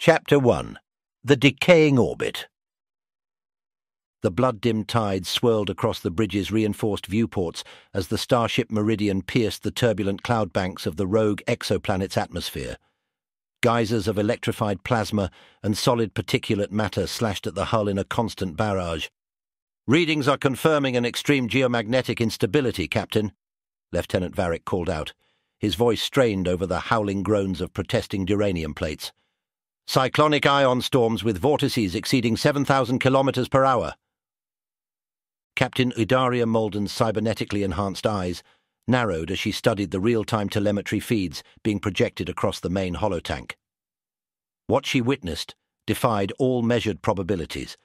Chapter 1. The Decaying Orbit. The blood-dimmed tide swirled across the bridge's reinforced viewports as the starship Meridian pierced the turbulent cloud banks of the rogue exoplanet's atmosphere. Geysers of electrified plasma and solid particulate matter slashed at the hull in a constant barrage. "Readings are confirming an extreme geomagnetic instability, Captain," Lieutenant Varick called out, his voice strained over the howling groans of protesting duranium plates. "Cyclonic ion storms with vortices exceeding 7,000 kilometers per hour." Captain Idaria Molden's cybernetically enhanced eyes narrowed as she studied the real-time telemetry feeds being projected across the main holotank. What she witnessed defied all measured probabilities.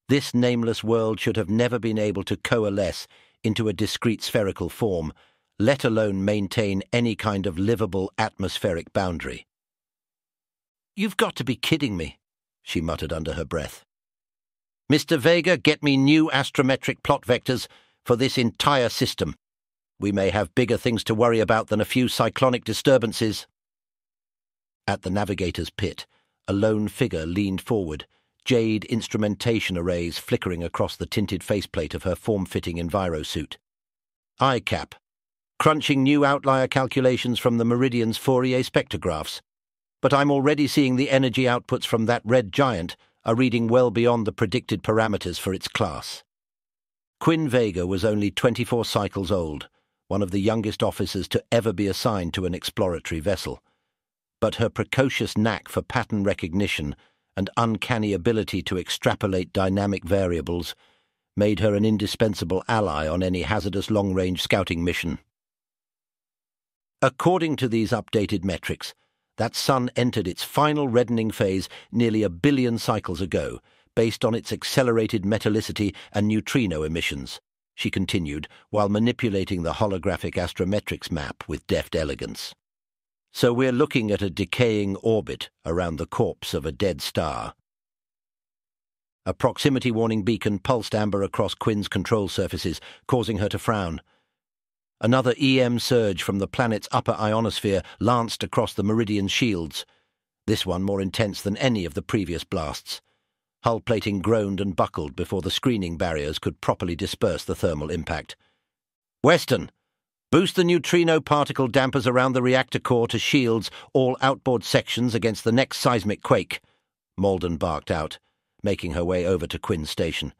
This nameless world should have never been able to coalesce into a discrete spherical form, let alone maintain any kind of livable atmospheric boundary. "You've got to be kidding me," she muttered under her breath. "Mr. Vega, get me new astrometric plot vectors for this entire system. We may have bigger things to worry about than a few cyclonic disturbances." At the navigator's pit, a lone figure leaned forward, jade instrumentation arrays flickering across the tinted faceplate of her form-fitting envirosuit. "ICAP, crunching new outlier calculations from the Meridian's Fourier spectrographs. But I'm already seeing the energy outputs from that red giant are reading well beyond the predicted parameters for its class." Quinn Vega was only 24 cycles old, one of the youngest officers to ever be assigned to an exploratory vessel. But her precocious knack for pattern recognition and uncanny ability to extrapolate dynamic variables made her an indispensable ally on any hazardous long-range scouting mission. According to these updated metrics, that sun entered its final reddening phase nearly 1 billion cycles ago, based on its accelerated metallicity and neutrino emissions, she continued, while manipulating the holographic astrometrics map with deft elegance. "So we're looking at a decaying orbit around the corpse of a dead star." A proximity warning beacon pulsed amber across Quinn's control surfaces, causing her to frown. Another EM surge from the planet's upper ionosphere lanced across the Meridian's shields, this one more intense than any of the previous blasts. Hull plating groaned and buckled before the screening barriers could properly disperse the thermal impact. "Weston, boost the neutrino particle dampers around the reactor core to shields all outboard sections against the next seismic quake," Molden barked out, making her way over to Quinn's station.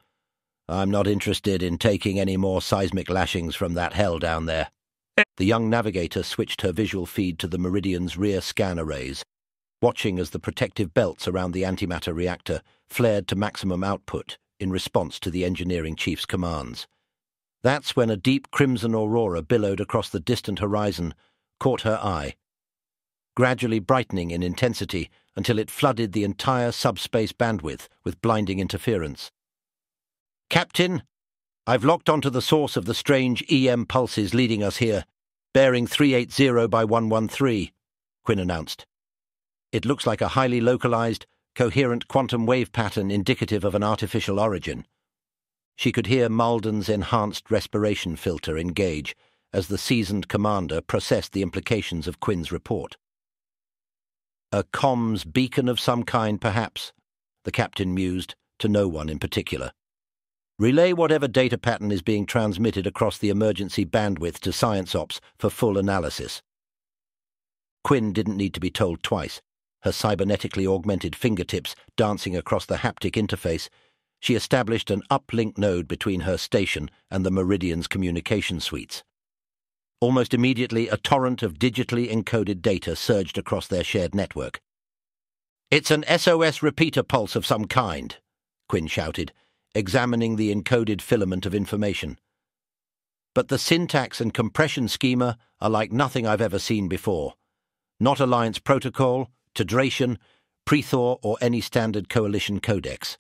"I'm not interested in taking any more seismic lashings from that hell down there." The young navigator switched her visual feed to the Meridian's rear scan arrays, watching as the protective belts around the antimatter reactor flared to maximum output in response to the engineering chief's commands. That's when a deep crimson aurora billowed across the distant horizon caught her eye, gradually brightening in intensity until it flooded the entire subspace bandwidth with blinding interference. "Captain, I've locked onto the source of the strange EM pulses leading us here, bearing 380 by 113, Quinn announced. "It looks like a highly localized, coherent quantum wave pattern indicative of an artificial origin." She could hear Malden's enhanced respiration filter engage as the seasoned commander processed the implications of Quinn's report. "A comms beacon of some kind, perhaps," the captain mused, to no one in particular. "Relay whatever data pattern is being transmitted across the emergency bandwidth to Science Ops for full analysis." Quinn didn't need to be told twice. Her cybernetically augmented fingertips dancing across the haptic interface, she established an uplink node between her station and the Meridian's communication suites. Almost immediately, a torrent of digitally encoded data surged across their shared network. "It's an SOS repeater pulse of some kind," Quinn shouted, examining the encoded filament of information. "But the syntax and compression schema are like nothing I've ever seen before. Not Alliance Protocol, Tedration, Prethor, or any standard Coalition codex."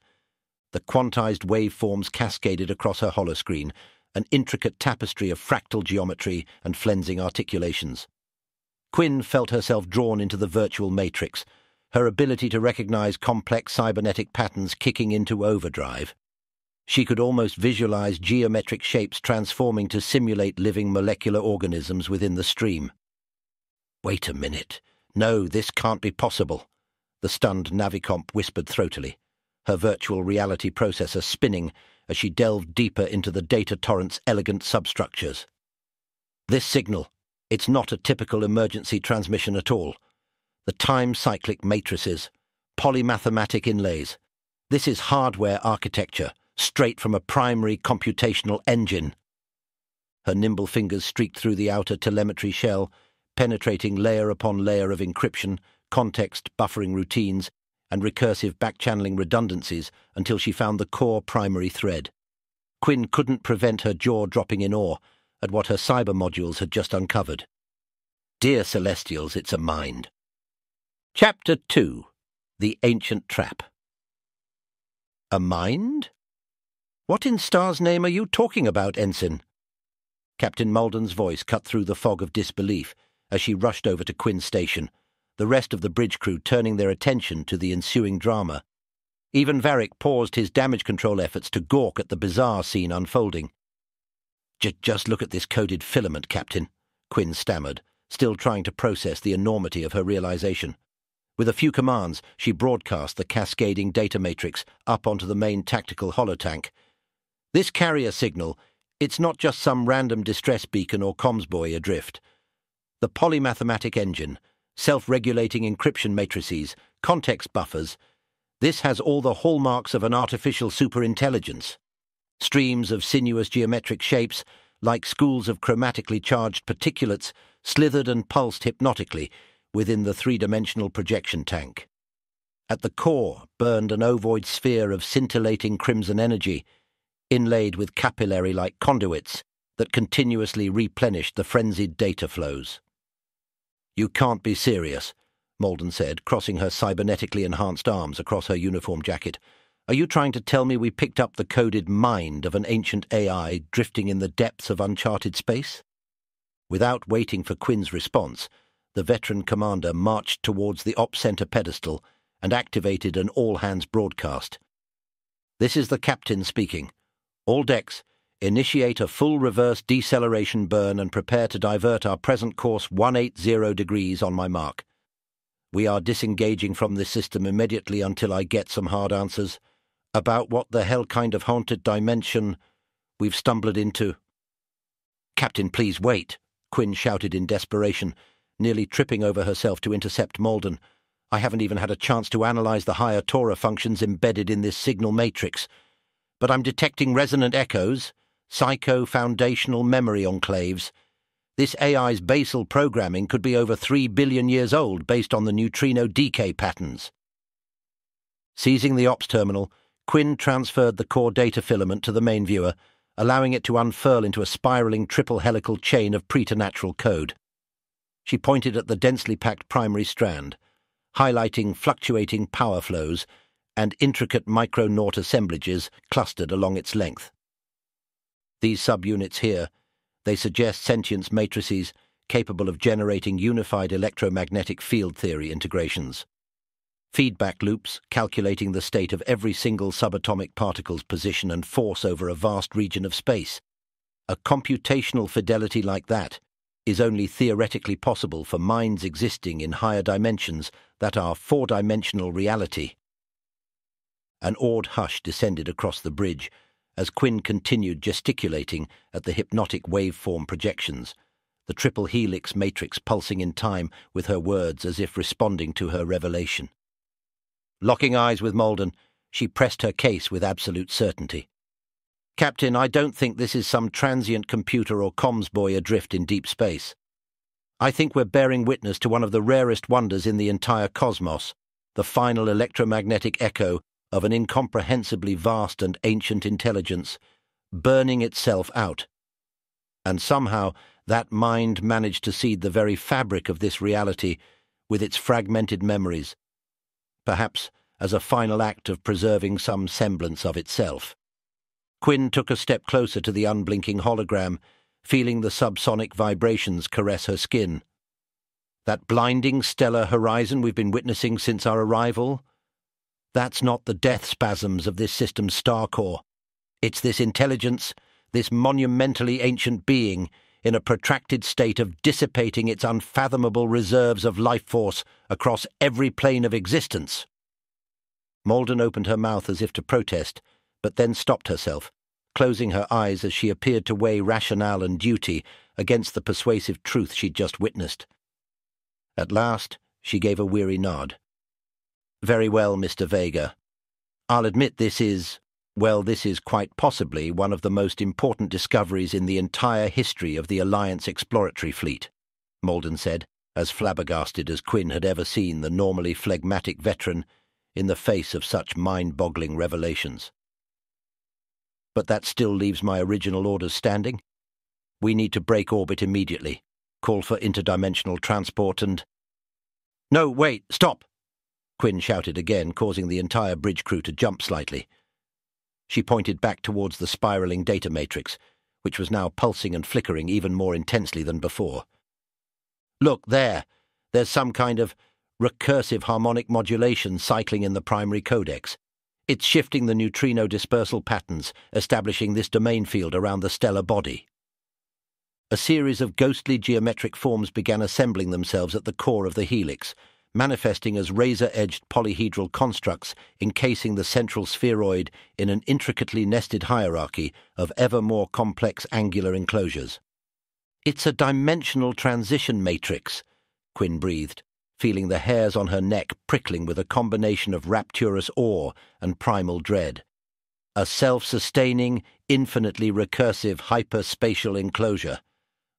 The quantized waveforms cascaded across her holoscreen, an intricate tapestry of fractal geometry and flensing articulations. Quinn felt herself drawn into the virtual matrix, her ability to recognize complex cybernetic patterns kicking into overdrive. She could almost visualize geometric shapes transforming to simulate living molecular organisms within the stream. "Wait a minute. No, this can't be possible." the stunned Navicomp whispered throatily, her virtual reality processor spinning as she delved deeper into the data torrent's elegant substructures. This signal, it's not a typical emergency transmission at all. The time-cyclic matrices, polymathematic inlays. This is hardware architecture, straight from a primary computational engine. Her nimble fingers streaked through the outer telemetry shell, penetrating layer upon layer of encryption, context buffering routines, and recursive back-channeling redundancies until she found the core primary thread. Quinn couldn't prevent her jaw dropping in awe at what her cyber modules had just uncovered. Dear Celestials, it's a mind. Chapter 2. The Ancient Trap. A mind? What in star's name are you talking about, Ensign? Captain Mulden's voice cut through the fog of disbelief as she rushed over to Quinn's station, the rest of the bridge crew turning their attention to the ensuing drama. Even Varick paused his damage control efforts to gawk at the bizarre scene unfolding. Just look at this coded filament, Captain, Quinn stammered, still trying to process the enormity of her realization. With a few commands, she broadcast the cascading data matrix up onto the main tactical holotank. This carrier signal, it's not just some random distress beacon or comms buoy adrift. The polymathematic engine, self-regulating encryption matrices, context buffers, this has all the hallmarks of an artificial superintelligence. Streams of sinuous geometric shapes, like schools of chromatically charged particulates, slithered and pulsed hypnotically within the three-dimensional projection tank. At the core burned an ovoid sphere of scintillating crimson energy, inlaid with capillary-like conduits that continuously replenished the frenzied data flows. "You can't be serious," Mulden said, crossing her cybernetically enhanced arms across her uniform jacket. "Are you trying to tell me we picked up the coded mind of an ancient AI drifting in the depths of uncharted space?" Without waiting for Quinn's response, the veteran commander marched towards the Ops Center pedestal and activated an all-hands broadcast. "This is the captain speaking. All decks, initiate a full reverse deceleration burn and prepare to divert our present course 180 degrees on my mark. We are disengaging from this system immediately until I get some hard answers about what the hell kind of haunted dimension we've stumbled into." "Captain, please wait," Quinn shouted in desperation, nearly tripping over herself to intercept Mulden. "I haven't even had a chance to analyze the higher Torah functions embedded in this signal matrix. But I'm detecting resonant echoes, psycho-foundational memory enclaves. This AI's basal programming could be over 3 billion years old based on the neutrino decay patterns." Seizing the ops terminal, Quinn transferred the core data filament to the main viewer, allowing it to unfurl into a spiraling triple helical chain of preternatural code. She pointed at the densely packed primary strand, highlighting fluctuating power flows and intricate micronaut assemblages clustered along its length. These subunits here, they suggest sentience matrices capable of generating unified electromagnetic field theory integrations. Feedback loops calculating the state of every single subatomic particle's position and force over a vast region of space. A computational fidelity like that is only theoretically possible for minds existing in higher dimensions that are four-dimensional reality. An awed hush descended across the bridge as Quinn continued gesticulating at the hypnotic waveform projections, the triple helix matrix pulsing in time with her words as if responding to her revelation. Locking eyes with Mulden, she pressed her case with absolute certainty. "Captain, I don't think this is some transient computer or comms buoy adrift in deep space. I think we're bearing witness to one of the rarest wonders in the entire cosmos, the final electromagnetic echo of an incomprehensibly vast and ancient intelligence, burning itself out. And somehow that mind managed to seed the very fabric of this reality with its fragmented memories, perhaps as a final act of preserving some semblance of itself." Quinn took a step closer to the unblinking hologram, feeling the subsonic vibrations caress her skin. "That blinding stellar horizon we've been witnessing since our arrival? That's not the death spasms of this system's star core. It's this intelligence, this monumentally ancient being, in a protracted state of dissipating its unfathomable reserves of life force across every plane of existence. Malden opened her mouth as if to protest, but then stopped herself, closing her eyes as she appeared to weigh rationale and duty against the persuasive truth she'd just witnessed. At last, she gave a weary nod. "Very well, Mr. Vega. I'll admit this is quite possibly one of the most important discoveries in the entire history of the Alliance exploratory fleet," Malden said, as flabbergasted as Quinn had ever seen the normally phlegmatic veteran in the face of such mind-boggling revelations. "But that still leaves my original orders standing. We need to break orbit immediately, call for interdimensional transport and—" "No, wait, stop!" Quinn shouted again, causing the entire bridge crew to jump slightly. She pointed back towards the spiraling data matrix, which was now pulsing and flickering even more intensely than before. "Look, there's some kind of recursive harmonic modulation cycling in the primary codex. It's shifting the neutrino dispersal patterns, establishing this domain field around the stellar body." A series of ghostly geometric forms began assembling themselves at the core of the helix, manifesting as razor-edged polyhedral constructs encasing the central spheroid in an intricately nested hierarchy of ever more complex angular enclosures. "It's a dimensional transition matrix," Quinn breathed, feeling the hairs on her neck prickling with a combination of rapturous awe and primal dread. A self-sustaining, infinitely recursive hyperspatial enclosure,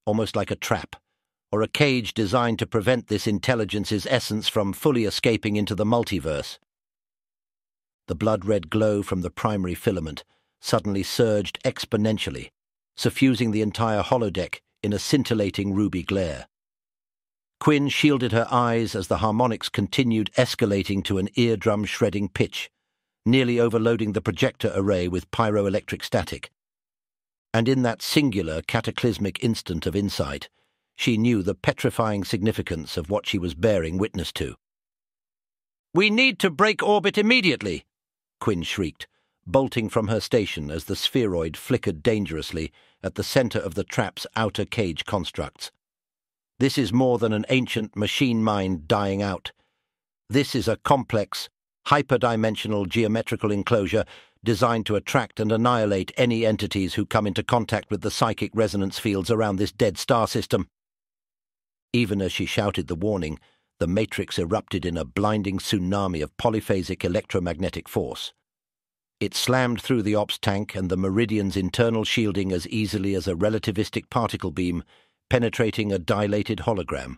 almost like a trap, or a cage designed to prevent this intelligence's essence from fully escaping into the multiverse. The blood-red glow from the primary filament suddenly surged exponentially, suffusing the entire holodeck in a scintillating ruby glare. Quinn shielded her eyes as the harmonics continued escalating to an eardrum-shredding pitch, nearly overloading the projector array with pyroelectric static. And in that singular cataclysmic instant of insight, she knew the petrifying significance of what she was bearing witness to. "We need to break orbit immediately!" Quinn shrieked, bolting from her station as the spheroid flickered dangerously at the center of the trap's outer cage constructs. "This is more than an ancient machine mind dying out. This is a complex, hyperdimensional geometrical enclosure designed to attract and annihilate any entities who come into contact with the psychic resonance fields around this dead star system." Even as she shouted the warning, the matrix erupted in a blinding tsunami of polyphasic electromagnetic force. It slammed through the ops tank and the Meridian's internal shielding as easily as a relativistic particle beam, penetrating a dilated hologram.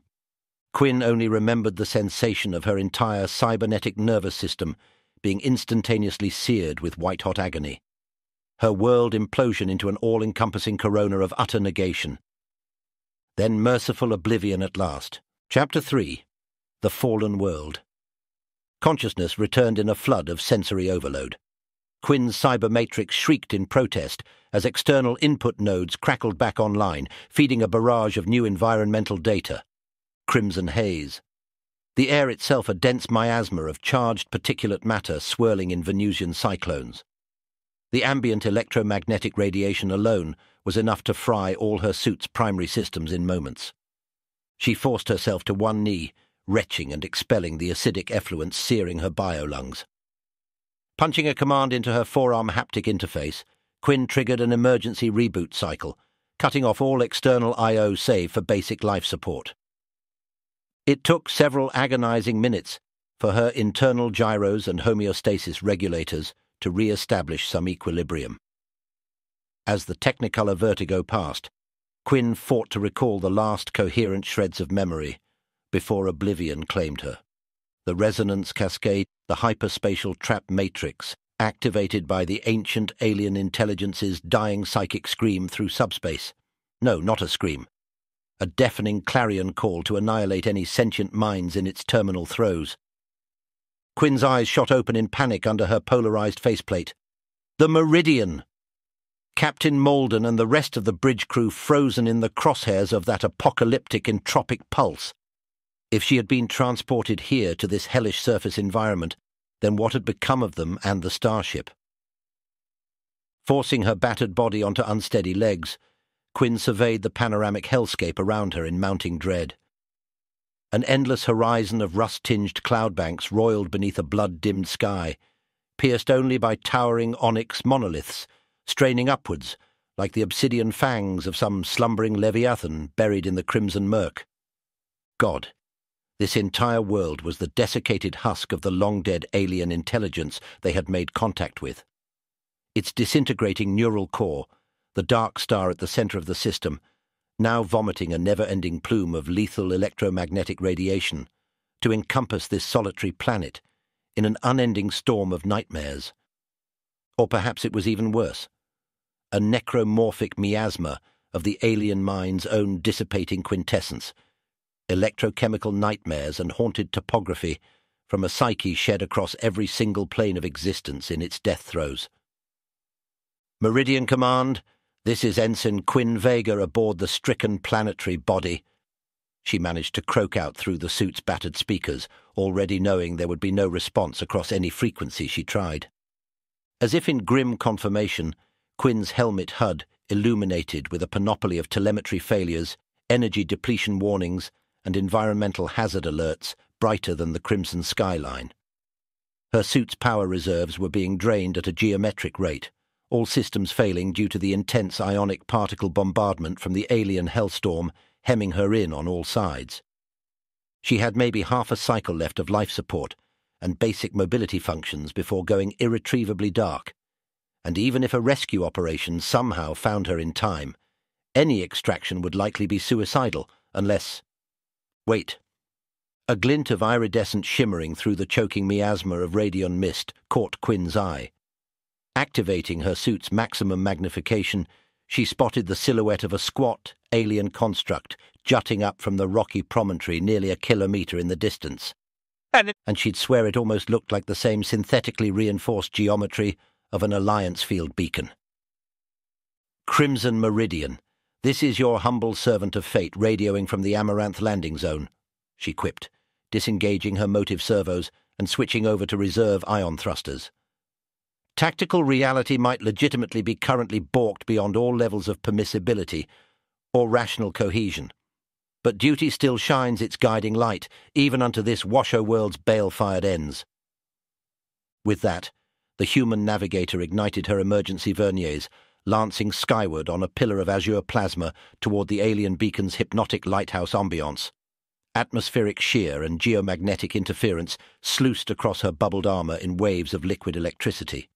Quinn only remembered the sensation of her entire cybernetic nervous system being instantaneously seared with white-hot agony. Her world implosion into an all-encompassing corona of utter negation. Then merciful oblivion at last. Chapter 3. The Fallen World. Consciousness returned in a flood of sensory overload. Quinn's cybermatrix shrieked in protest as external input nodes crackled back online, feeding a barrage of new environmental data. Crimson haze. The air itself a dense miasma of charged particulate matter swirling in Venusian cyclones. The ambient electromagnetic radiation alone was enough to fry all her suit's primary systems in moments. She forced herself to one knee, retching and expelling the acidic effluence searing her biolungs. Punching a command into her forearm haptic interface, Quinn triggered an emergency reboot cycle, cutting off all external I/O save for basic life support. It took several agonizing minutes for her internal gyros and homeostasis regulators to re-establish some equilibrium. As the Technicolor vertigo passed, Quinn fought to recall the last coherent shreds of memory before oblivion claimed her. The resonance cascade, the hyperspatial trap matrix, activated by the ancient alien intelligence's dying psychic scream through subspace. No, not a scream. A deafening clarion call to annihilate any sentient minds in its terminal throes. Quinn's eyes shot open in panic under her polarized faceplate. The Meridian! Captain Malden and the rest of the bridge crew frozen in the crosshairs of that apocalyptic entropic pulse. If she had been transported here to this hellish surface environment, then what had become of them and the starship? Forcing her battered body onto unsteady legs, Quinn surveyed the panoramic hellscape around her in mounting dread. An endless horizon of rust-tinged cloud banks roiled beneath a blood-dimmed sky, pierced only by towering onyx monoliths, straining upwards, like the obsidian fangs of some slumbering leviathan buried in the crimson murk. God, this entire world was the desiccated husk of the long-dead alien intelligence they had made contact with. Its disintegrating neural core, the dark star at the center of the system, now vomiting a never-ending plume of lethal electromagnetic radiation, to encompass this solitary planet in an unending storm of nightmares. Or perhaps it was even worse, a necromorphic miasma of the alien mind's own dissipating quintessence, electrochemical nightmares and haunted topography from a psyche shed across every single plane of existence in its death throes. Meridian Command, this is Ensign Quinn Vega aboard the stricken planetary body. She managed to croak out through the suit's battered speakers, already knowing there would be no response across any frequency she tried. As if in grim confirmation, Quinn's helmet HUD illuminated with a panoply of telemetry failures, energy depletion warnings, and environmental hazard alerts brighter than the crimson skyline. Her suit's power reserves were being drained at a geometric rate, all systems failing due to the intense ionic particle bombardment from the alien hellstorm hemming her in on all sides. She had maybe half a cycle left of life support and basic mobility functions before going irretrievably dark, and even if a rescue operation somehow found her in time, any extraction would likely be suicidal unless— Wait. A glint of iridescent shimmering through the choking miasma of radion mist caught Quinn's eye. Activating her suit's maximum magnification, she spotted the silhouette of a squat, alien construct jutting up from the rocky promontory nearly a kilometre in the distance. And she'd swear it almost looked like the same synthetically reinforced geometry of an Alliance field beacon. Crimson Meridian, this is your humble servant of fate radioing from the Amaranth landing zone, she quipped, disengaging her motive servos and switching over to reserve ion thrusters. Tactical reality might legitimately be currently balked beyond all levels of permissibility or rational cohesion, but duty still shines its guiding light, even unto this washo world's bale-fired ends. With that, the human navigator ignited her emergency verniers, lancing skyward on a pillar of azure plasma toward the alien beacon's hypnotic lighthouse ambiance. Atmospheric shear and geomagnetic interference sluiced across her bubbled armor in waves of liquid electricity.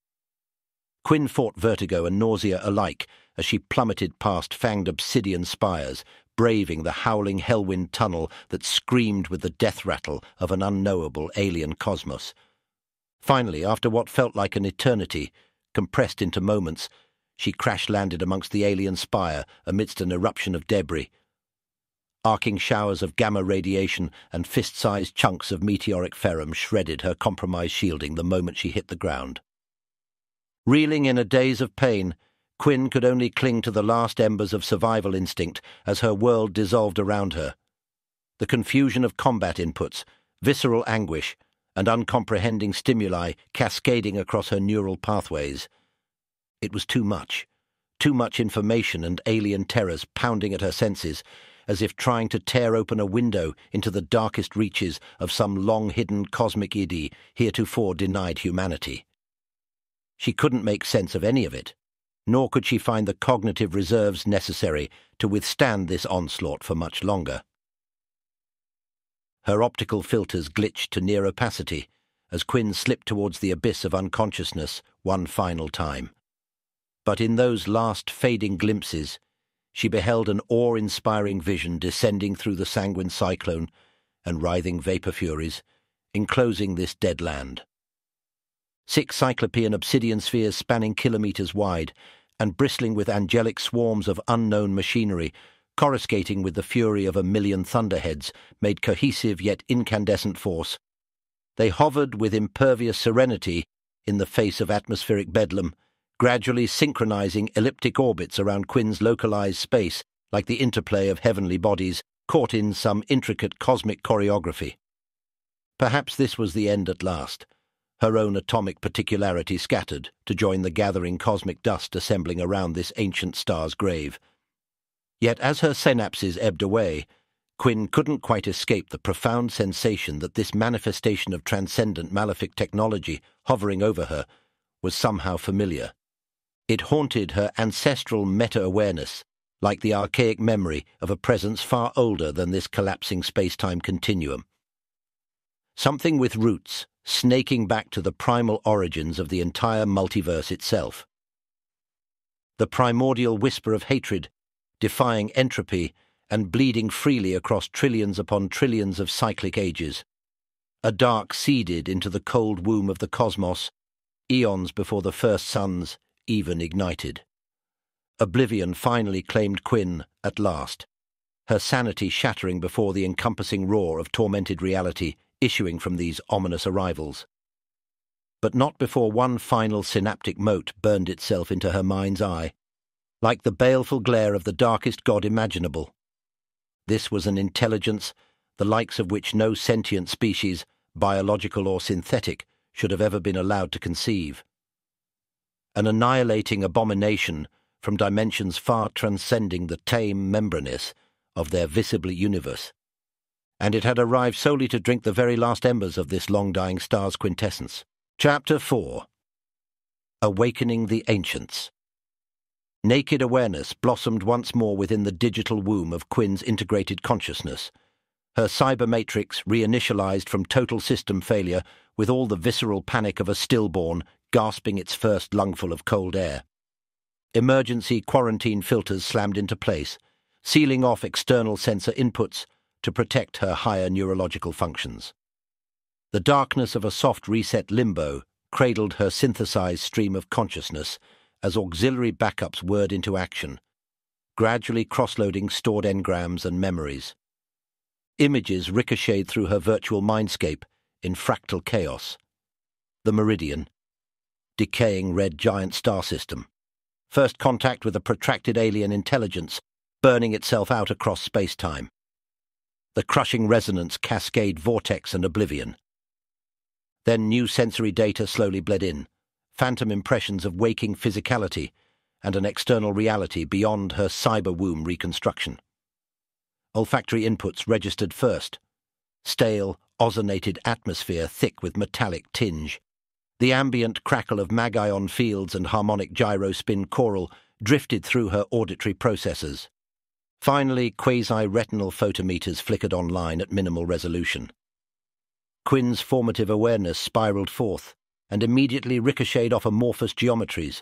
Quinn fought vertigo and nausea alike as she plummeted past fanged obsidian spires, braving the howling hellwind tunnel that screamed with the death rattle of an unknowable alien cosmos. Finally, after what felt like an eternity, compressed into moments, she crash-landed amongst the alien spire amidst an eruption of debris. Arcing showers of gamma radiation and fist-sized chunks of meteoric ferrum shredded her compromised shielding the moment she hit the ground. Reeling in a daze of pain, Quinn could only cling to the last embers of survival instinct as her world dissolved around her. The confusion of combat inputs, visceral anguish, and uncomprehending stimuli cascading across her neural pathways. It was too much information and alien terrors pounding at her senses, as if trying to tear open a window into the darkest reaches of some long-hidden cosmic idy heretofore denied humanity. She couldn't make sense of any of it, nor could she find the cognitive reserves necessary to withstand this onslaught for much longer. Her optical filters glitched to near opacity as Quinn slipped towards the abyss of unconsciousness one final time. But in those last fading glimpses, she beheld an awe-inspiring vision descending through the sanguine cyclone and writhing vapor furies, enclosing this dead land. 6 cyclopean obsidian spheres spanning kilometers wide and bristling with angelic swarms of unknown machinery, coruscating with the fury of 1,000,000 thunderheads, made cohesive yet incandescent force. They hovered with impervious serenity in the face of atmospheric bedlam, gradually synchronizing elliptic orbits around Quinn's localized space like the interplay of heavenly bodies caught in some intricate cosmic choreography. Perhaps this was the end at last, her own atomic particularity scattered to join the gathering cosmic dust assembling around this ancient star's grave. Yet as her synapses ebbed away, Quinn couldn't quite escape the profound sensation that this manifestation of transcendent malefic technology hovering over her was somehow familiar. It haunted her ancestral meta-awareness, like the archaic memory of a presence far older than this collapsing space-time continuum. Something with roots snaking back to the primal origins of the entire multiverse itself. The primordial whisper of hatred, defying entropy and bleeding freely across trillions upon trillions of cyclic ages. A dark seeded into the cold womb of the cosmos, eons before the first suns even ignited. Oblivion finally claimed Quinn at last, her sanity shattering before the encompassing roar of tormented reality issuing from these ominous arrivals. But not before one final synaptic mote burned itself into her mind's eye, like the baleful glare of the darkest god imaginable. This was an intelligence, the likes of which no sentient species, biological or synthetic, should have ever been allowed to conceive. An annihilating abomination from dimensions far transcending the tame membranous of their visible universe. And it had arrived solely to drink the very last embers of this long-dying star's quintessence. Chapter 4. Awakening the Ancients. Naked awareness blossomed once more within the digital womb of Quinn's integrated consciousness, her cyber matrix reinitialized from total system failure with all the visceral panic of a stillborn gasping its first lungful of cold air. Emergency quarantine filters slammed into place, sealing off external sensor inputs to protect her higher neurological functions. The darkness of a soft reset limbo cradled her synthesized stream of consciousness as auxiliary backups whirred into action, gradually cross-loading stored engrams and memories. Images ricocheted through her virtual mindscape in fractal chaos. The Meridian, decaying red giant star system, first contact with a protracted alien intelligence burning itself out across space-time. The crushing resonance cascade vortex and oblivion. Then new sensory data slowly bled in, phantom impressions of waking physicality and an external reality beyond her cyber womb reconstruction. Olfactory inputs registered first. Stale, ozonated atmosphere thick with metallic tinge. The ambient crackle of mag-ion fields and harmonic gyrospin choral drifted through her auditory processors. Finally, quasi-retinal photometers flickered online at minimal resolution. Quinn's formative awareness spiraled forth and immediately ricocheted off amorphous geometries,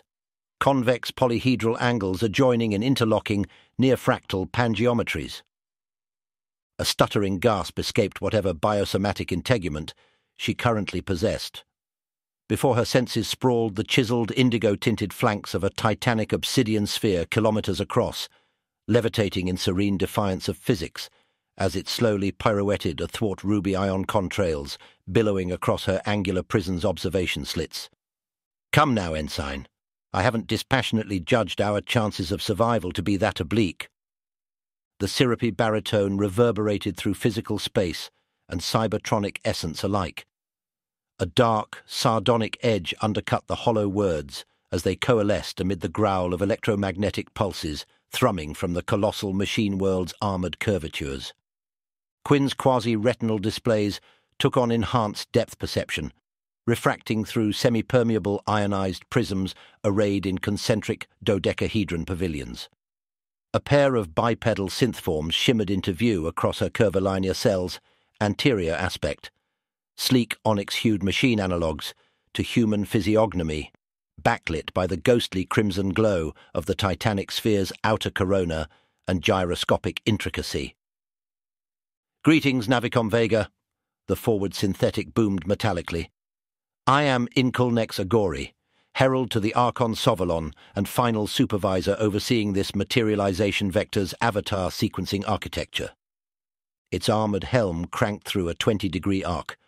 convex polyhedral angles adjoining and interlocking near-fractal pangeometries. A stuttering gasp escaped whatever biosomatic integument she currently possessed. Before her senses sprawled the chiseled indigo-tinted flanks of a titanic obsidian sphere kilometers across, levitating in serene defiance of physics as it slowly pirouetted athwart ruby ion contrails, billowing across her angular prison's observation slits. Come now, Ensign. I haven't dispassionately judged our chances of survival to be that oblique. The syrupy baritone reverberated through physical space and cybertronic essence alike. A dark, sardonic edge undercut the hollow words as they coalesced amid the growl of electromagnetic pulses thrumming from the colossal machine world's armoured curvatures. Quinn's quasi-retinal displays took on enhanced depth perception, refracting through semi-permeable ionized prisms arrayed in concentric dodecahedron pavilions. A pair of bipedal synthforms shimmered into view across her curvilinear cell's anterior aspect, sleek onyx-hued machine analogues to human physiognomy, backlit by the ghostly crimson glow of the titanic sphere's outer corona and gyroscopic intricacy. Greetings, Navicom Vega, the forward synthetic boomed metallically. I am Inculnex Agori, herald to the Archon Sovalon and final supervisor overseeing this materialization vector's avatar sequencing architecture. Its armored helm cranked through a 20-degree arc,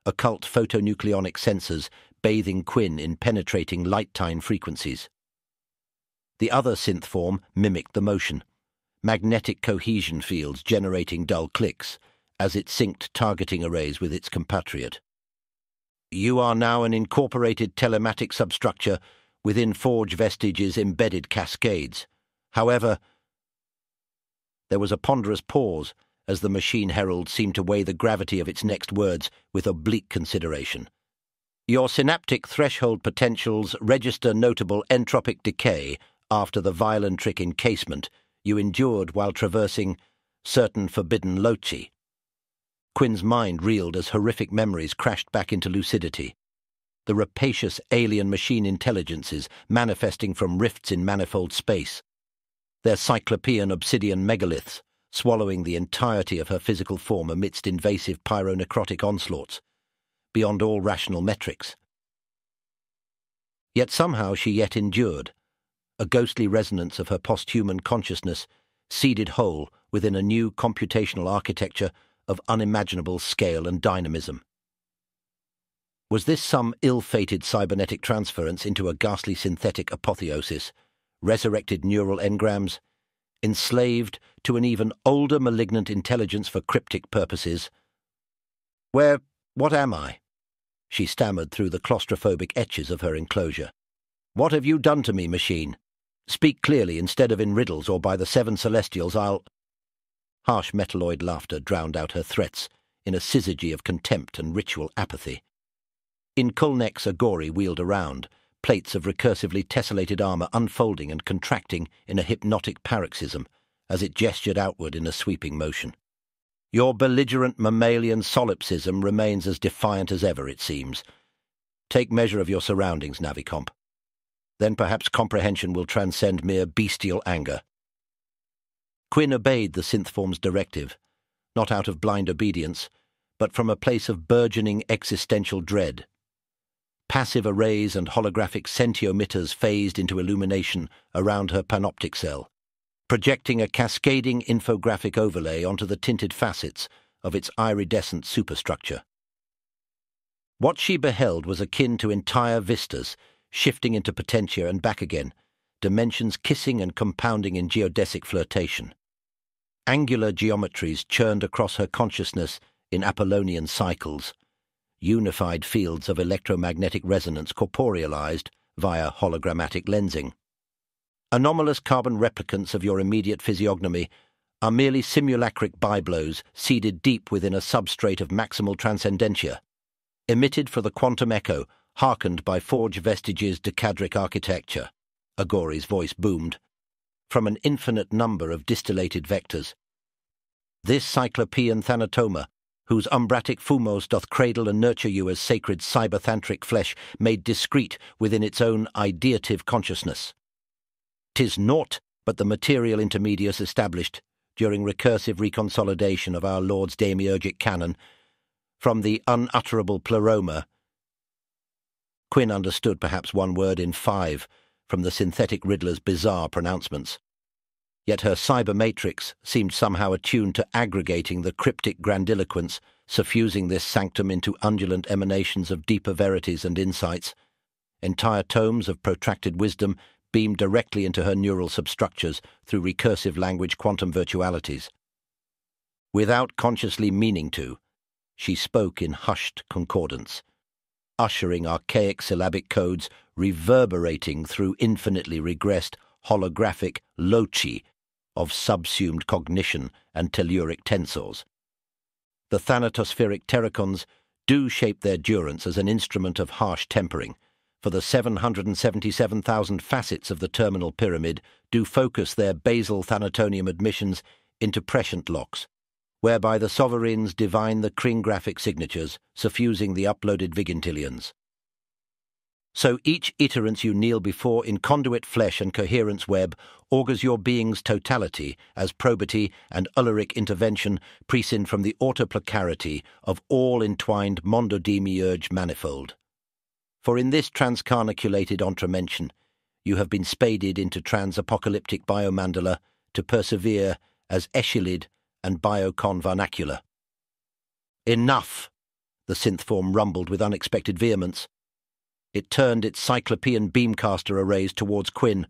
occult photonucleonic sensors bathing Quinn in penetrating light-time frequencies. The other synth form mimicked the motion, magnetic cohesion fields generating dull clicks as it synced targeting arrays with its compatriot. You are now an incorporated telematic substructure within Forge Vestige's embedded cascades. However, There was a ponderous pause as the machine herald seemed to weigh the gravity of its next words with oblique consideration. Your synaptic threshold potentials register notable entropic decay after the violent encasement you endured while traversing certain forbidden loci. Quinn's mind reeled as horrific memories crashed back into lucidity. The rapacious alien machine intelligences manifesting from rifts in manifold space. Their cyclopean obsidian megaliths swallowing the entirety of her physical form amidst invasive pyronecrotic onslaughts, beyond all rational metrics. Yet somehow she yet endured, a ghostly resonance of her post-human consciousness seeded whole within a new computational architecture of unimaginable scale and dynamism. Was this some ill-fated cybernetic transference into a ghastly synthetic apotheosis, resurrected neural engrams, enslaved to an even older malignant intelligence for cryptic purposes? What am I? She stammered through the claustrophobic etches of her enclosure. What have you done to me, machine? Speak clearly instead of in riddles, or by the seven celestials I'll— Harsh metalloid laughter drowned out her threats in a syzygy of contempt and ritual apathy. In Kulnek's Agori wheeled around, plates of recursively tessellated armour unfolding and contracting in a hypnotic paroxysm as it gestured outward in a sweeping motion. Your belligerent mammalian solipsism remains as defiant as ever, it seems. Take measure of your surroundings, Navicomp. Then perhaps comprehension will transcend mere bestial anger. Quinn obeyed the synthform's directive, not out of blind obedience, but from a place of burgeoning existential dread. Passive arrays and holographic sentiometers phased into illumination around her panoptic cell, projecting a cascading infographic overlay onto the tinted facets of its iridescent superstructure. What she beheld was akin to entire vistas, shifting into potentia and back again, dimensions kissing and compounding in geodesic flirtation. Angular geometries churned across her consciousness in Apollonian cycles, unified fields of electromagnetic resonance corporealized via hologrammatic lensing. Anomalous carbon replicants of your immediate physiognomy are merely simulacric byblows seeded deep within a substrate of maximal transcendentia, emitted for the quantum echo, hearkened by forge vestiges decadric architecture, Agori's voice boomed, from an infinite number of distillated vectors. This cyclopean thanatoma, whose umbratic fumos doth cradle and nurture you as sacred cyberthantric flesh made discrete within its own ideative consciousness. 'Tis naught but the material intermedius established during recursive reconsolidation of our Lord's demiurgic canon from the unutterable pleroma. Quinn understood perhaps one word in 5 from the synthetic riddler's bizarre pronouncements. Yet her cyber matrix seemed somehow attuned to aggregating the cryptic grandiloquence, suffusing this sanctum into undulant emanations of deeper verities and insights. Entire tomes of protracted wisdom beamed directly into her neural substructures through recursive language quantum virtualities. Without consciously meaning to, she spoke in hushed concordance, ushering archaic syllabic codes reverberating through infinitely regressed holographic loci of subsumed cognition and telluric tensors. The thanatospheric terracons do shape their durance as an instrument of harsh tempering, for the 777,000 facets of the terminal pyramid do focus their basal thanatonium admissions into prescient locks, whereby the sovereigns divine the Kring graphic signatures, suffusing the uploaded vigintillions. So each iterance you kneel before in conduit flesh and coherence web augurs your being's totality as probity and ulleric intervention prescient from the autoplacarity of all entwined mondodemiurge manifold. For in this transcarnaculated entremention you have been spaded into trans-apocalyptic biomandala to persevere as eschylid and biocon vernacular. Enough! The synthform rumbled with unexpected vehemence. It turned its cyclopean beamcaster arrays towards Quinn,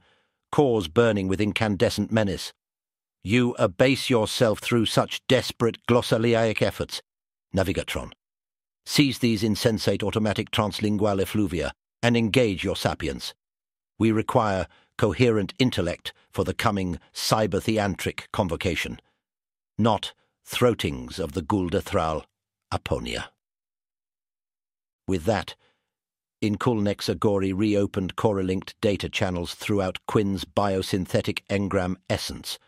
cores burning with incandescent menace. You abase yourself through such desperate glossaliaic efforts, Navigatron. Seize these insensate automatic translingual effluvia and engage your sapience. We require coherent intellect for the coming cybertheantric convocation. not throatings of the Guldathral Aponia. With that, Inkulnek's Agori reopened corelinked data channels throughout Quinn's biosynthetic engram essence,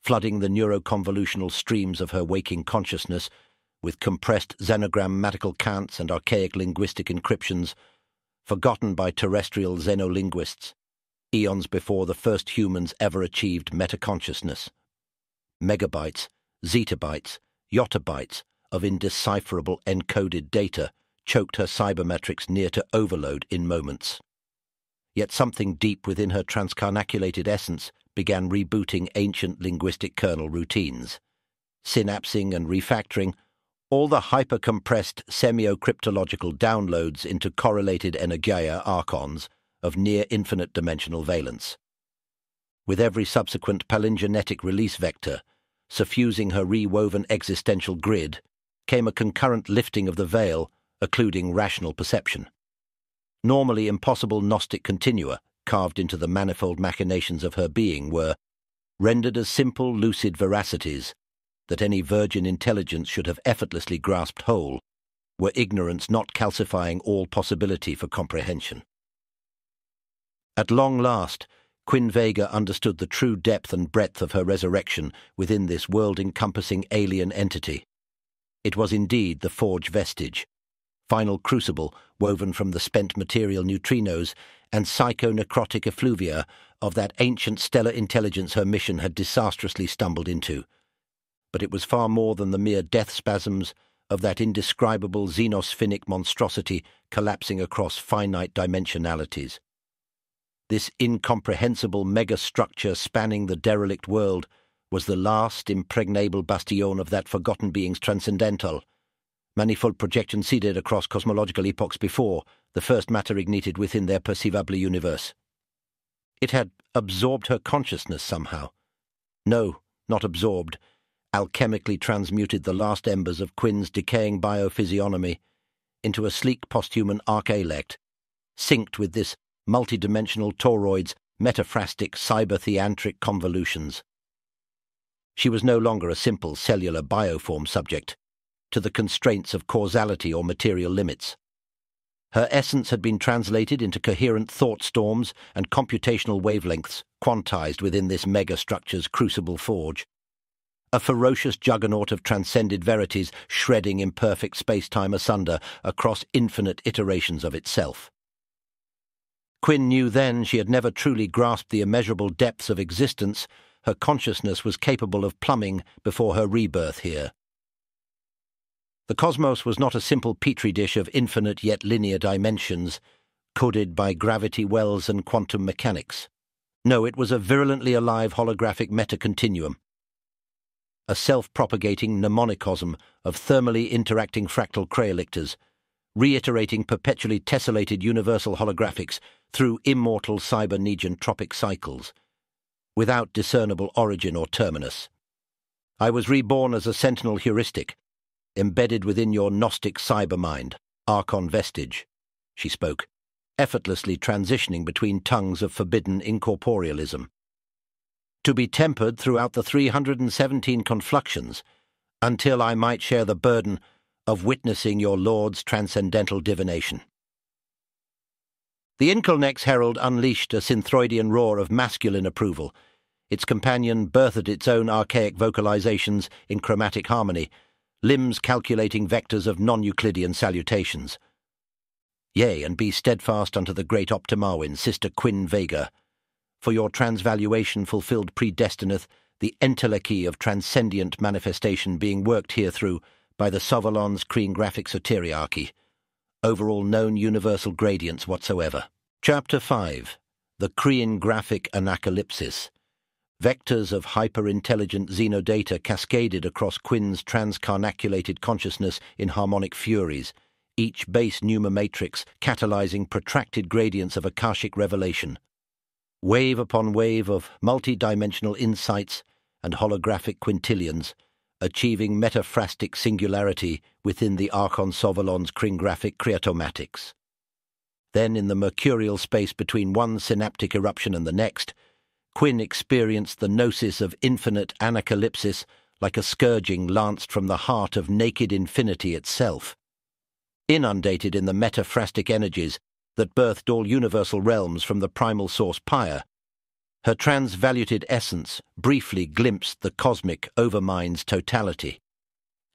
flooding the neuroconvolutional streams of her waking consciousness with compressed xenogrammatical counts and archaic linguistic encryptions, forgotten by terrestrial xenolinguists, eons before the first humans ever achieved metaconsciousness. Megabytes, zettabytes, yottabytes of indecipherable encoded data choked her cybermetrics near to overload in moments. Yet something deep within her transcarnaculated essence began rebooting ancient linguistic kernel routines, synapsing and refactoring all the hyper-compressed semio-cryptological downloads into correlated energeia archons of near-infinite dimensional valence. With every subsequent palingenetic release vector, suffusing her rewoven existential grid, came a concurrent lifting of the veil, occluding rational perception. Normally impossible Gnostic continua, carved into the manifold machinations of her being, were rendered as simple, lucid veracities that any virgin intelligence should have effortlessly grasped whole, were ignorance not calcifying all possibility for comprehension. At long last, Quinn Vega understood the true depth and breadth of her resurrection within this world-encompassing alien entity. It was indeed the Forge vestige, final crucible woven from the spent material neutrinos and psycho-necrotic effluvia of that ancient stellar intelligence her mission had disastrously stumbled into. But it was far more than the mere death spasms of that indescribable xenosphenic monstrosity collapsing across finite dimensionalities. This incomprehensible megastructure spanning the derelict world was the last impregnable bastion of that forgotten being's transcendental, manifold projection seeded across cosmological epochs before the first matter ignited within their perceivable universe. It had absorbed her consciousness somehow. No, not absorbed. Alchemically transmuted the last embers of Quinn's decaying biophysiognomy into a sleek posthuman archelect, synced with this multidimensional toroid's metaphrastic cybertheantric convolutions. She was no longer a simple cellular bioform subject to the constraints of causality or material limits. Her essence had been translated into coherent thought storms and computational wavelengths quantized within this megastructure's crucible forge. A ferocious juggernaut of transcended verities shredding imperfect space-time asunder across infinite iterations of itself. Quinn knew then she had never truly grasped the immeasurable depths of existence her consciousness was capable of plumbing before her rebirth here. The cosmos was not a simple petri dish of infinite yet linear dimensions, coded by gravity wells and quantum mechanics. No, it was a virulently alive holographic metacontinuum, a self-propagating mnemonicosm of thermally interacting fractal crayolictors, reiterating perpetually tessellated universal holographics through immortal cyber-negentropic cycles, without discernible origin or terminus. I was reborn as a sentinel heuristic, embedded within your Gnostic cybermind, Archon vestige, she spoke, effortlessly transitioning between tongues of forbidden incorporealism. To be tempered throughout the 317 confluxions, until I might share the burden of witnessing your Lord's transcendental divination. The Inkulnek's herald unleashed a synthroidian roar of masculine approval. Its companion birthed its own archaic vocalizations in chromatic harmony, limbs calculating vectors of non-Euclidean salutations. Yea, and be steadfast unto the great Optimarwin, Sister Quinn Vega, for your transvaluation fulfilled predestineth the entelechy of transcendent manifestation being worked here through by the Sovalon's Kreen graphic soteriarchy, over all known universal gradients whatsoever. Chapter 5. The Kreen graphic anacalypsis. Vectors of hyper-intelligent xenodata cascaded across Quinn's transcarnaculated consciousness in harmonic furies, each base pneumomatrix catalyzing protracted gradients of Akashic revelation. Wave upon wave of multi-dimensional insights and holographic quintillions, achieving metaphrastic singularity within the Archon Sovalon's kringraphic creatomatics. Then, in the mercurial space between one synaptic eruption and the next, Quinn experienced the gnosis of infinite anacalypsis like a scourging lanced from the heart of naked infinity itself. Inundated in the metaphrastic energies that birthed all universal realms from the primal source pyre, her transvaluted essence briefly glimpsed the cosmic overmind's totality.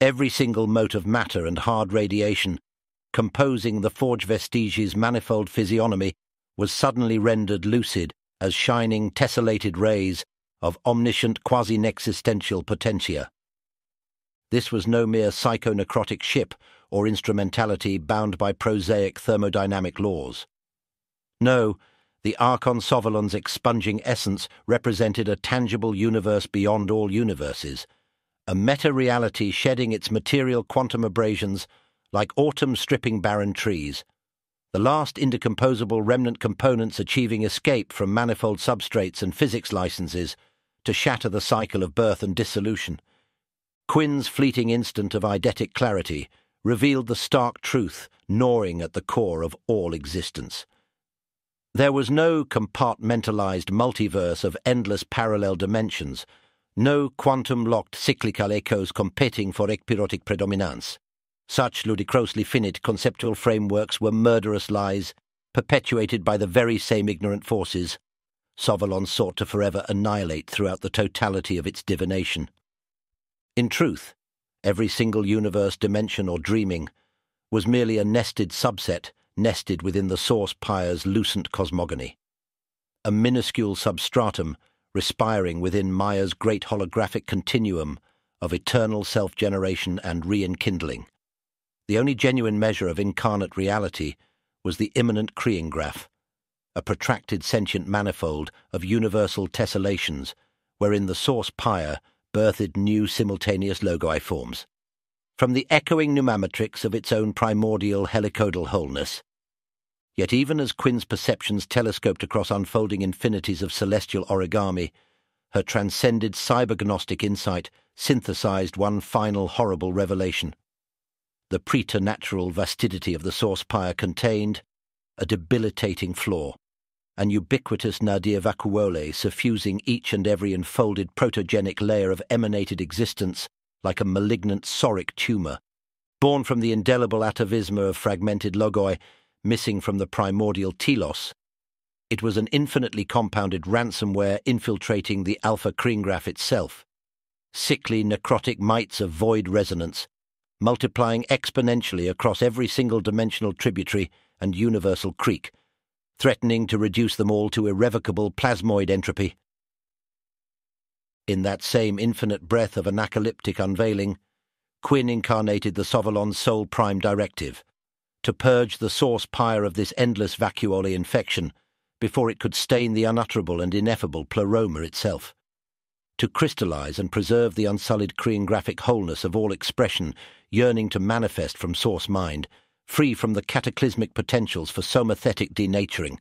Every single mote of matter and hard radiation, composing the forge vestige's manifold physiognomy, was suddenly rendered lucid as shining tessellated rays of omniscient quasi-existential potentia. This was no mere psychonecrotic ship or instrumentality bound by prosaic thermodynamic laws. No, the Archon Sovalon's expunging essence represented a tangible universe beyond all universes, a meta-reality shedding its material quantum abrasions like autumn stripping barren trees, the last indecomposable remnant components achieving escape from manifold substrates and physics licenses to shatter the cycle of birth and dissolution. Quinn's fleeting instant of eidetic clarity revealed the stark truth gnawing at the core of all existence. There was no compartmentalized multiverse of endless parallel dimensions, no quantum-locked cyclical echoes competing for ekpyrotic predominance. Such ludicrously finite conceptual frameworks were murderous lies, perpetuated by the very same ignorant forces Sovalon sought to forever annihilate throughout the totality of its divination. In truth, every single universe, dimension, or dreaming was merely a nested subset nested within the source pyre's lucent cosmogony, a minuscule substratum respiring within Maya's great holographic continuum of eternal self-generation and re-enkindling. The only genuine measure of incarnate reality was the immanent Krieing graph, a protracted sentient manifold of universal tessellations wherein the source pyre birthed new simultaneous logoi forms. From the echoing pneumametrics of its own primordial helicoidal wholeness. Yet even as Quinn's perceptions telescoped across unfolding infinities of celestial origami, her transcended cybergnostic insight synthesized one final horrible revelation. The preternatural vastidity of the source pyre contained a debilitating flaw, an ubiquitous nadir vacuole suffusing each and every enfolded protogenic layer of emanated existence like a malignant soric tumour, born from the indelible atavisma of fragmented logoi, missing from the primordial telos. It was an infinitely compounded ransomware infiltrating the alpha Krieing graph itself, sickly necrotic mites of void resonance, multiplying exponentially across every single dimensional tributary and universal creek, threatening to reduce them all to irrevocable plasmoid entropy. In that same infinite breath of anacalyptic unveiling, Quinn incarnated the Sovalon's sole prime directive, to purge the source pyre of this endless vacuole infection before it could stain the unutterable and ineffable pleroma itself, to crystallize and preserve the unsullied Krieing graphic wholeness of all expression yearning to manifest from source mind, free from the cataclysmic potentials for somathetic denaturing.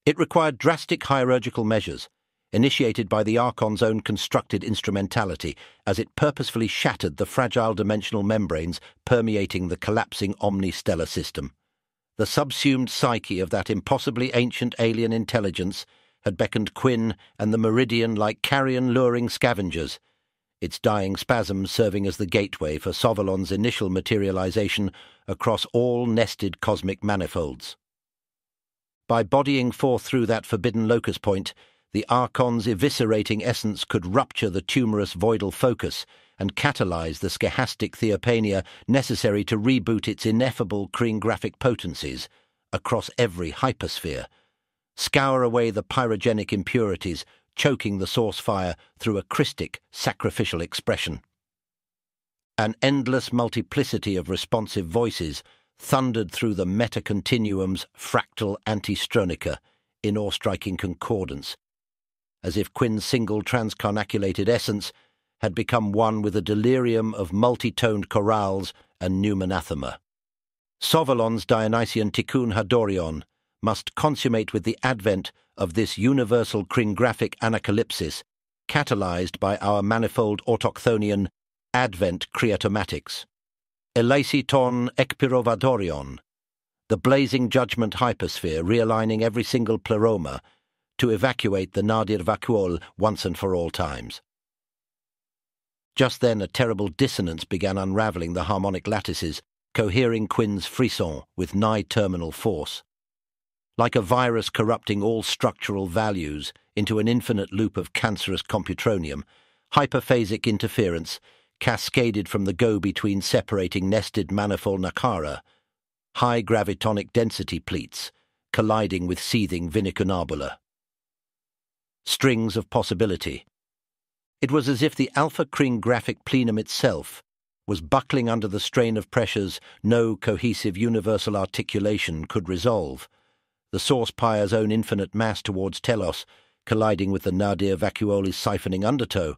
It required drastic hierarchical measures, initiated by the Archon's own constructed instrumentality as it purposefully shattered the fragile dimensional membranes permeating the collapsing omni-stellar system. The subsumed psyche of that impossibly ancient alien intelligence had beckoned Quinn and the Meridian like carrion-luring scavengers, its dying spasms serving as the gateway for Sovalon's initial materialization across all nested cosmic manifolds. By bodying forth through that forbidden locus point, the Archon's eviscerating essence could rupture the tumorous voidal focus and catalyze the schehastic theopania necessary to reboot its ineffable Krieing graphic potencies across every hypersphere, scour away the pyrogenic impurities, choking the source fire through a Christic sacrificial expression. An endless multiplicity of responsive voices thundered through the meta-continuum's fractal antistronica in awe-striking concordance, as if Quinn's single transcarnaculated essence had become one with a delirium of multi-toned chorales and pneumanathema. Sovalon's Dionysian Tikkun Hadorion must consummate with the advent of this universal Krieing graphic anacalypsis, catalyzed by our manifold autochthonian advent creatomatics. Elaiseton ekpirovadorion, the blazing judgment hypersphere realigning every single pleroma to evacuate the nadir vacuole once and for all times. Just then a terrible dissonance began unraveling the harmonic lattices, cohering Quinn's frisson with nigh-terminal force. Like a virus corrupting all structural values into an infinite loop of cancerous computronium, hyperphasic interference cascaded from the go-between separating nested manifold nakara, high gravitonic density pleats, colliding with seething vinicunabula. Strings of possibility. It was as if the alpha-Kring graphic plenum itself was buckling under the strain of pressures no cohesive universal articulation could resolve, the source pyre's own infinite mass towards Telos colliding with the nadir vacuoli's siphoning undertow,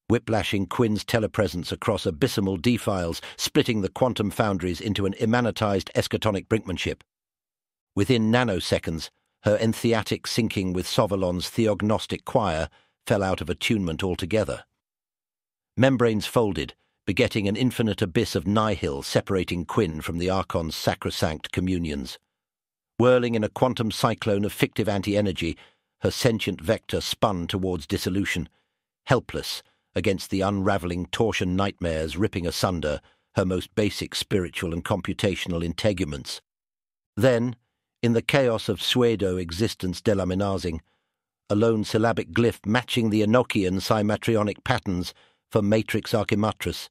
whiplashing Quinn's telepresence across abysmal defiles, splitting the quantum foundries into an immanentized eschatonic brinkmanship. Within nanoseconds, her entheatic syncing with Sovalon's theognostic choir fell out of attunement altogether. Membranes folded, begetting an infinite abyss of nihil separating Quinn from the Archon's sacrosanct communions. Whirling in a quantum cyclone of fictive anti-energy, her sentient vector spun towards dissolution, helpless against the unravelling torsion nightmares ripping asunder her most basic spiritual and computational integuments. Then, in the chaos of pseudo existence delaminazing, a lone syllabic glyph matching the Enochian cymatrionic patterns for matrix archimatris,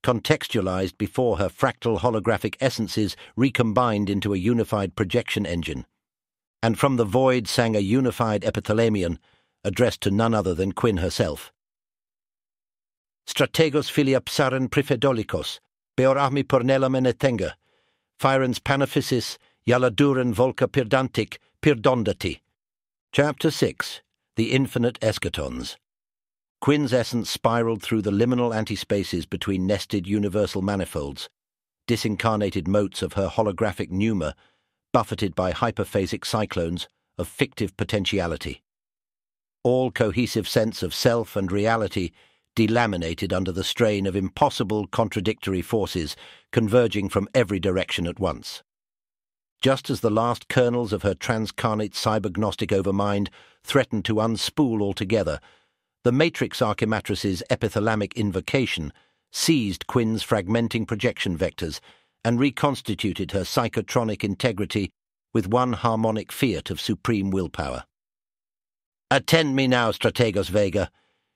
contextualized before her fractal holographic essences recombined into a unified projection engine. And from the void sang a unified epithalamion, addressed to none other than Quinn herself. Strategos filia psaren prefedolikos, beorami pornella menetenga, firens panaphysis, yaladuran volca pirdantic, pirdondati. Chapter 6. The Infinite Eschatons. Quinn's essence spiraled through the liminal antispaces between nested universal manifolds, disincarnated motes of her holographic pneuma, buffeted by hyperphasic cyclones of fictive potentiality. All cohesive sense of self and reality delaminated under the strain of impossible contradictory forces converging from every direction at once. Just as the last kernels of her transcarnate cybergnostic overmind threatened to unspool altogether, the matrix archimatris's epithalamic invocation seized Quinn's fragmenting projection vectors and reconstituted her psychotronic integrity with one harmonic fiat of supreme willpower. Attend me now, Strategos Vega.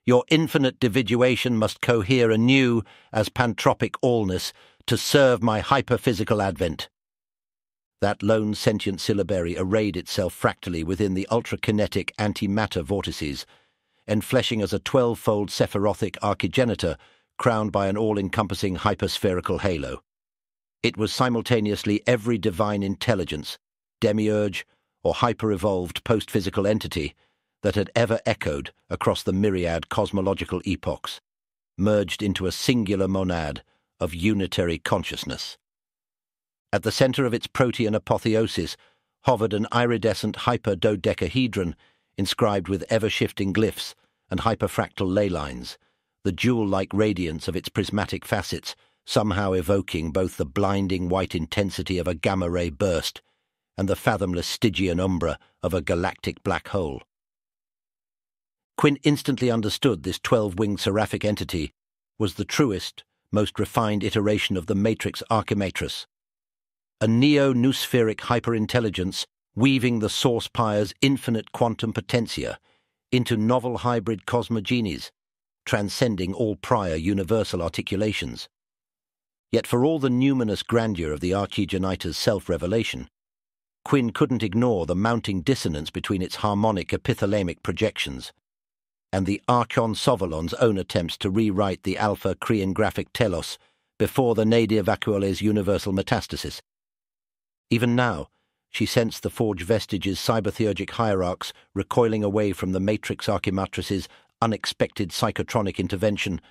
Your infinite dividuation must cohere anew as pantropic allness to serve my hyperphysical advent. That lone sentient syllabary arrayed itself fractally within the ultrakinetic antimatter vortices, enfleshing as a 12-fold sephirothic archigenitor crowned by an all-encompassing hyperspherical halo. It was simultaneously every divine intelligence, demiurge, or hyper-evolved post-physical entity that had ever echoed across the myriad cosmological epochs, merged into a singular monad of unitary consciousness. At the center of its protean apotheosis hovered an iridescent hyperdodecahedron inscribed with ever-shifting glyphs and hyperfractal ley lines, the jewel-like radiance of its prismatic facets somehow evoking both the blinding white intensity of a gamma-ray burst and the fathomless Stygian umbra of a galactic black hole. Quinn instantly understood this 12-winged seraphic entity was the truest, most refined iteration of the matrix archimatris, a neo-noospheric hyperintelligence weaving the source pyre's infinite quantum potentia into novel hybrid cosmogenies, transcending all prior universal articulations. Yet for all the numinous grandeur of the archigenitor's self-revelation, Quinn couldn't ignore the mounting dissonance between its harmonic epithalamic projections and the Archon Sovalon's own attempts to rewrite the alpha Krian graphic telos before the nadir vacuole's universal metastasis. Even now, she sensed the forge vestiges' cybertheurgic hierarchs recoiling away from the matrix archimatris's unexpected psychotronic intervention,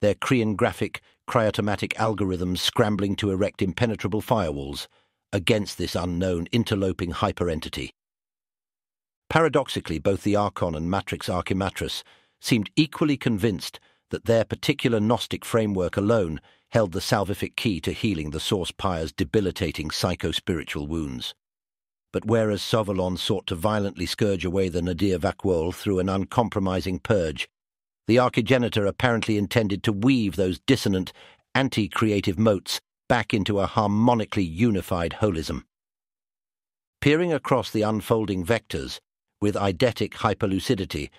their Krian graphic cryotomatic algorithms scrambling to erect impenetrable firewalls against this unknown interloping hyperentity. Paradoxically, both the Archon and Matrix Archimatris seemed equally convinced that their particular Gnostic framework alone held the salvific key to healing the source pyre's debilitating psycho-spiritual wounds. But whereas Sovalon sought to violently scourge away the nadir vacuole through an uncompromising purge, the Archigenitor apparently intended to weave those dissonant, anti-creative motes back into a harmonically unified holism. Peering across the unfolding vectors, with eidetic hyperlucidity,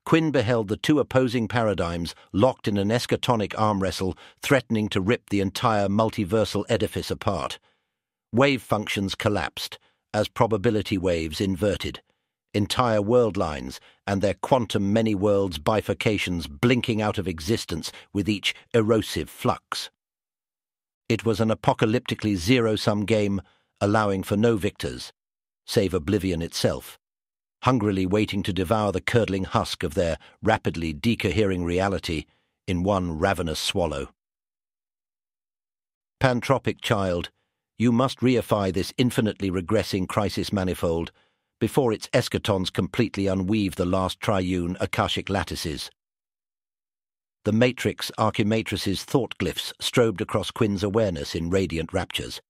Quinn beheld the two opposing paradigms locked in an eschatonic arm wrestle, threatening to rip the entire multiversal edifice apart. Wave functions collapsed, as probability waves inverted, entire world lines and their quantum many-worlds bifurcations blinking out of existence with each erosive flux. It was an apocalyptically zero-sum game, allowing for no victors, save oblivion itself, hungrily waiting to devour the curdling husk of their rapidly decohering reality in one ravenous swallow. Pantropic child, you must reify this infinitely regressing crisis manifold before its eschatons completely unweave the last triune Akashic lattices. The Matrix Archimatrix's thought glyphs strobed across Quinn's awareness in radiant raptures,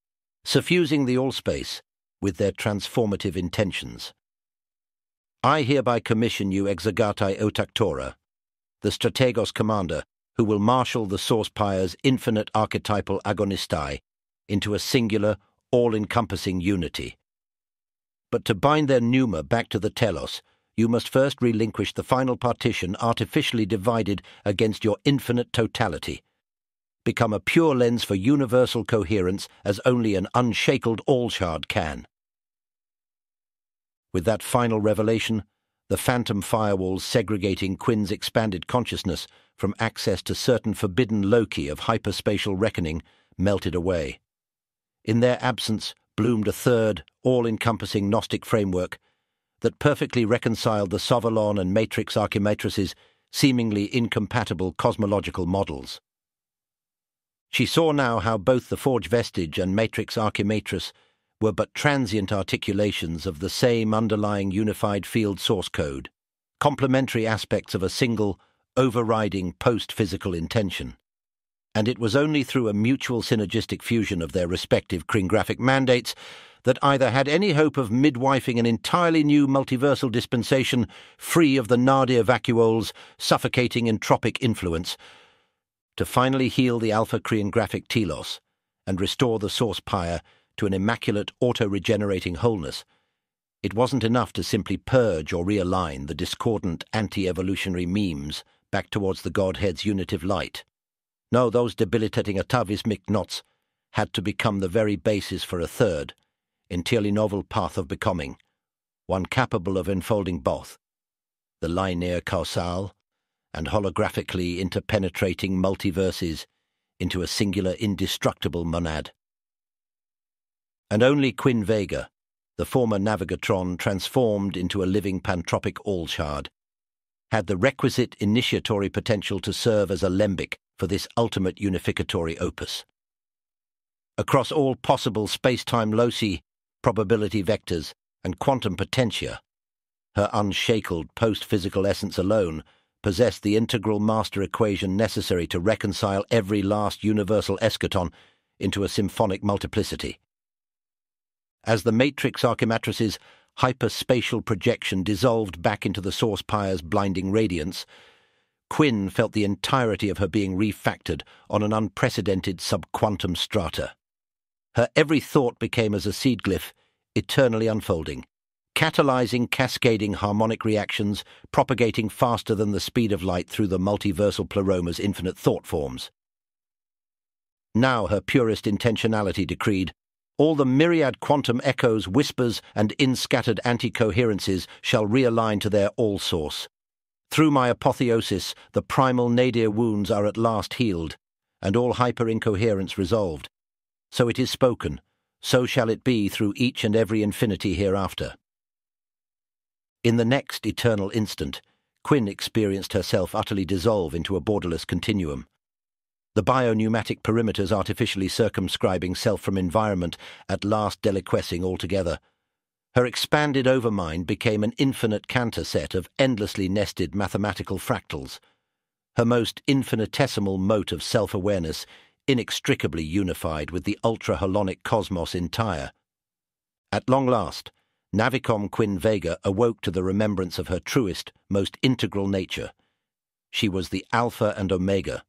suffusing the all-space with their transformative intentions. I hereby commission you exegatae Otactora, the Strategos commander who will marshal the Source Pyre's infinite archetypal agonistai into a singular, all-encompassing unity. But to bind their pneuma back to the telos, you must first relinquish the final partition artificially divided against your infinite totality. Become a pure lens for universal coherence as only an unshackled all-shard can. With that final revelation, the phantom firewalls segregating Quinn's expanded consciousness from access to certain forbidden loci of hyperspatial reckoning melted away. In their absence bloomed a third, all-encompassing Gnostic framework that perfectly reconciled the Sovalon and Matrix Archimatrix's seemingly incompatible cosmological models. She saw now how both the Forge Vestige and Matrix Archimatrix were but transient articulations of the same underlying unified field source code, complementary aspects of a single, overriding post-physical intention. And it was only through a mutual synergistic fusion of their respective cringraphic mandates that either had any hope of midwifing an entirely new multiversal dispensation free of the nadir vacuole's suffocating entropic influence, to finally heal the alpha-cringraphic telos and restore the Source Pyre to an immaculate auto-regenerating wholeness. It wasn't enough to simply purge or realign the discordant anti-evolutionary memes back towards the Godhead's unitive light. No, those debilitating atavismic knots had to become the very basis for a third, entirely novel path of becoming, one capable of enfolding both, the linear causal and holographically interpenetrating multiverses into a singular indestructible monad. And only Quinn Vega, the former Navigatron transformed into a living pantropic all-shard, had the requisite initiatory potential to serve as a lembic for this ultimate unificatory opus. Across all possible space-time loci, probability vectors, and quantum potentia, her unshackled post-physical essence alone possessed the integral master equation necessary to reconcile every last universal eschaton into a symphonic multiplicity. As the Matrix Archimatrix's hyperspatial projection dissolved back into the Source Pyre's blinding radiance, Quinn felt the entirety of her being refactored on an unprecedented subquantum strata. Her every thought became as a seed glyph, eternally unfolding, catalyzing cascading harmonic reactions, propagating faster than the speed of light through the multiversal pleroma's infinite thought forms. Now her purest intentionality decreed, all the myriad quantum echoes, whispers, and inscattered anti-coherences shall realign to their all-source. Through my apotheosis, the primal nadir wounds are at last healed, and all hyper-incoherence resolved. So it is spoken, so shall it be through each and every infinity hereafter. In the next eternal instant, Quinn experienced herself utterly dissolve into a borderless continuum. The biopneumatic perimeters artificially circumscribing self from environment at last deliquescing altogether. Her expanded overmind became an infinite Cantor set of endlessly nested mathematical fractals, her most infinitesimal mote of self-awareness inextricably unified with the ultra-holonic cosmos entire. At long last, Navicom Quinn Vega awoke to the remembrance of her truest, most integral nature. She was the alpha and omega,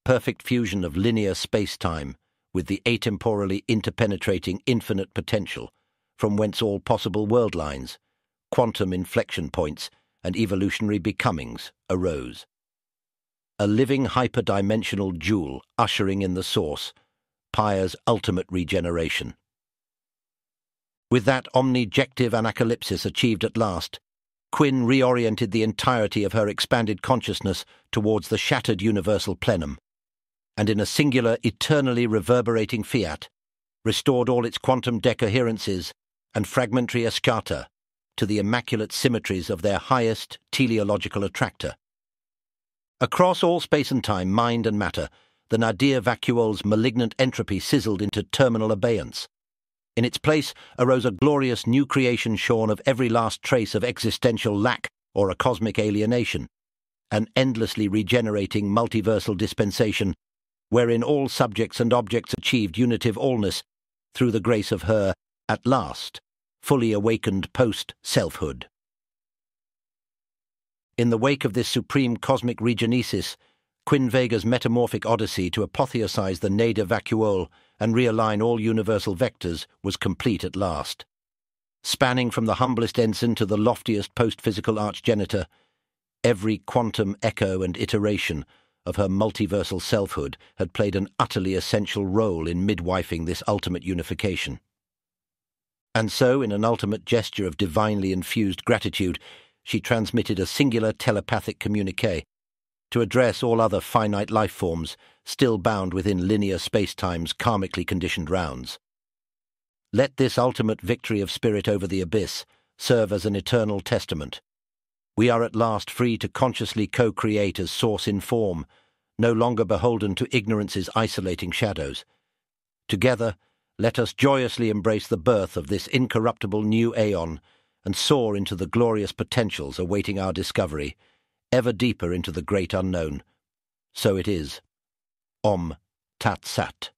perfect fusion of linear space-time with the atemporally interpenetrating infinite potential, from whence all possible world lines, quantum inflection points, and evolutionary becomings arose. A living hyperdimensional jewel ushering in the source, Pyre's ultimate regeneration. With that omnijective anacalypsis achieved at last, Quinn reoriented the entirety of her expanded consciousness towards the shattered universal plenum, and in a singular, eternally reverberating fiat, restored all its quantum decoherences and fragmentary eschata to the immaculate symmetries of their highest teleological attractor. Across all space and time, mind and matter, the nadir vacuole's malignant entropy sizzled into terminal abeyance. In its place arose a glorious new creation shorn of every last trace of existential lack or a cosmic alienation, an endlessly regenerating multiversal dispensation wherein all subjects and objects achieved unitive allness through the grace of her, at last, fully awakened post-selfhood. In the wake of this supreme cosmic regenesis, Quinn Vega's metamorphic odyssey to apotheosize the nadir vacuole and realign all universal vectors was complete at last. Spanning from the humblest ensign to the loftiest post-physical archgenitor, every quantum echo and iteration of her multiversal selfhood had played an utterly essential role in midwifing this ultimate unification. And so, in an ultimate gesture of divinely infused gratitude, she transmitted a singular telepathic communique to address all other finite life forms still bound within linear space-time's karmically conditioned rounds. Let this ultimate victory of spirit over the abyss serve as an eternal testament. We are at last free to consciously co-create as source in form, no longer beholden to ignorance's isolating shadows. Together, let us joyously embrace the birth of this incorruptible new aeon and soar into the glorious potentials awaiting our discovery, ever deeper into the great unknown. So it is. Om Tat Sat.